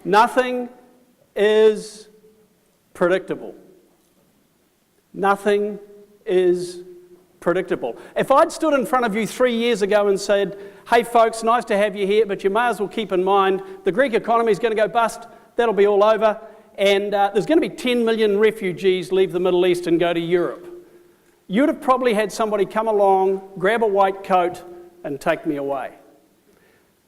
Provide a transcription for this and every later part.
Nothing is predictable. Nothing is predictable. If I'd stood in front of you 3 years ago and said, hey folks, nice to have you here, but you may as well keep in mind the Greek economy is going to go bust, that'll be all over, and there's going to be 10 million refugees leave the Middle East and go to Europe. You'd have probably had somebody come along, grab a white coat, and take me away.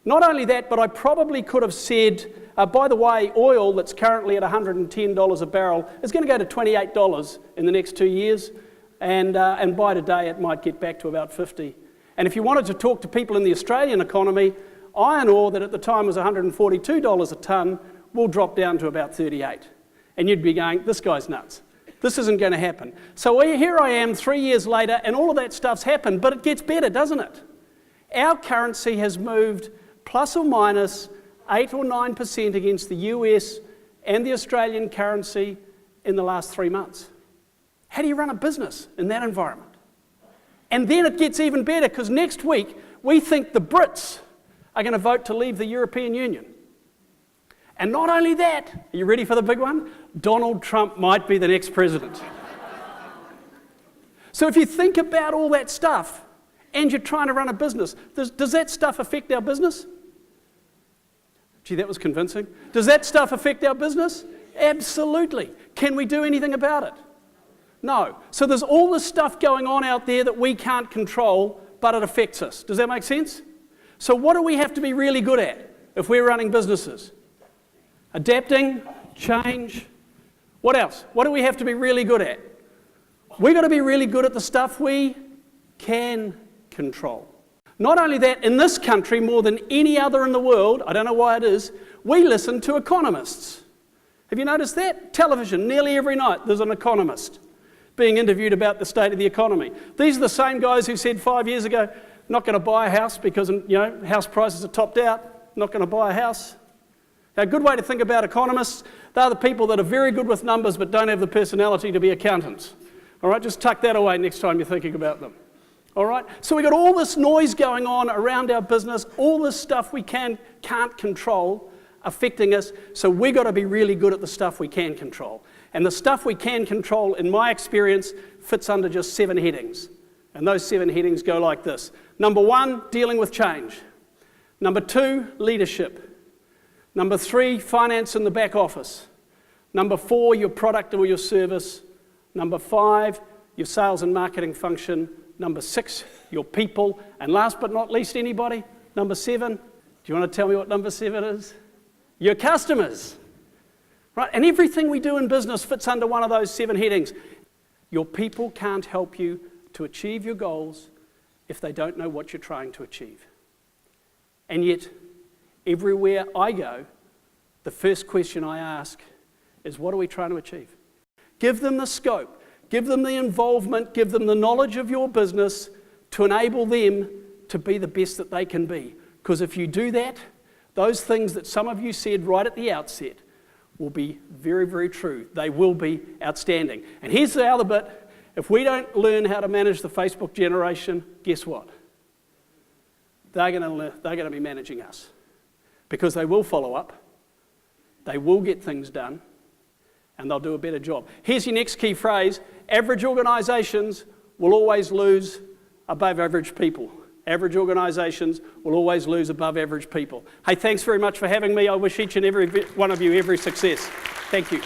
Not only that, but I probably could have said, by the way, oil that's currently at $110 a barrel is going to go to $28 in the next 2 years, and by today it might get back to about 50. And if you wanted to talk to people in the Australian economy, iron ore that at the time was $142 a tonne will drop down to about 38. And you'd be going, this guy's nuts. This isn't going to happen. So here I am 3 years later, and all of that stuff's happened, but it gets better, doesn't it? Our currency has moved plus or minus 8 or 9% against the US and the Australian currency in the last 3 months. How do you run a business in that environment? And then it gets even better, because next week we think the Brits are going to vote to leave the European Union. And not only that, are you ready for the big one? Donald Trump might be the next president. So if you think about all that stuff, and you're trying to run a business, does that stuff affect our business? Gee, that was convincing. Does that stuff affect our business? Absolutely. Can we do anything about it? No. So there's all this stuff going on out there that we can't control, but it affects us. Does that make sense? So what do we have to be really good at if we're running businesses? Adapting, change. What else? What do we have to be really good at? We've got to be really good at the stuff we can control. Not only that, in this country, more than any other in the world, I don't know why it is, we listen to economists. Have you noticed that? Television, nearly every night, there's an economist being interviewed about the state of the economy. These are the same guys who said 5 years ago, not going to buy a house because, house prices are topped out, not going to buy a house. Now, a good way to think about economists, they're the people that are very good with numbers but don't have the personality to be accountants. All right, just tuck that away next time you're thinking about them. All right, so we've got all this noise going on around our business, all this stuff we can't control affecting us, so we've got to be really good at the stuff we can control. And the stuff we can control, in my experience, fits under just 7 headings. And those 7 headings go like this. Number 1, dealing with change. Number 2, leadership. Number 3, finance in the back office. Number 4, your product or your service. Number 5, your sales and marketing function. Number 6, your people. And last but not least, anybody? Number 7, do you want to tell me what number 7 is? Your customers. Right? And everything we do in business fits under one of those 7 headings. Your people can't help you to achieve your goals if they don't know what you're trying to achieve. And yet, everywhere I go, the first question I ask is, what are we trying to achieve? Give them the scope, give them the involvement, give them the knowledge of your business to enable them to be the best that they can be. Because if you do that, those things that some of you said right at the outset will be very, very true. They will be outstanding. And here's the other bit. If we don't learn how to manage the Facebook generation, guess what? They're going to be managing us. Because they will follow up, they will get things done, and they'll do a better job. Here's your next key phrase. Average organisations will always lose above average people. Average organisations will always lose above average people. Hey, thanks very much for having me. I wish each and every one of you every success. Thank you.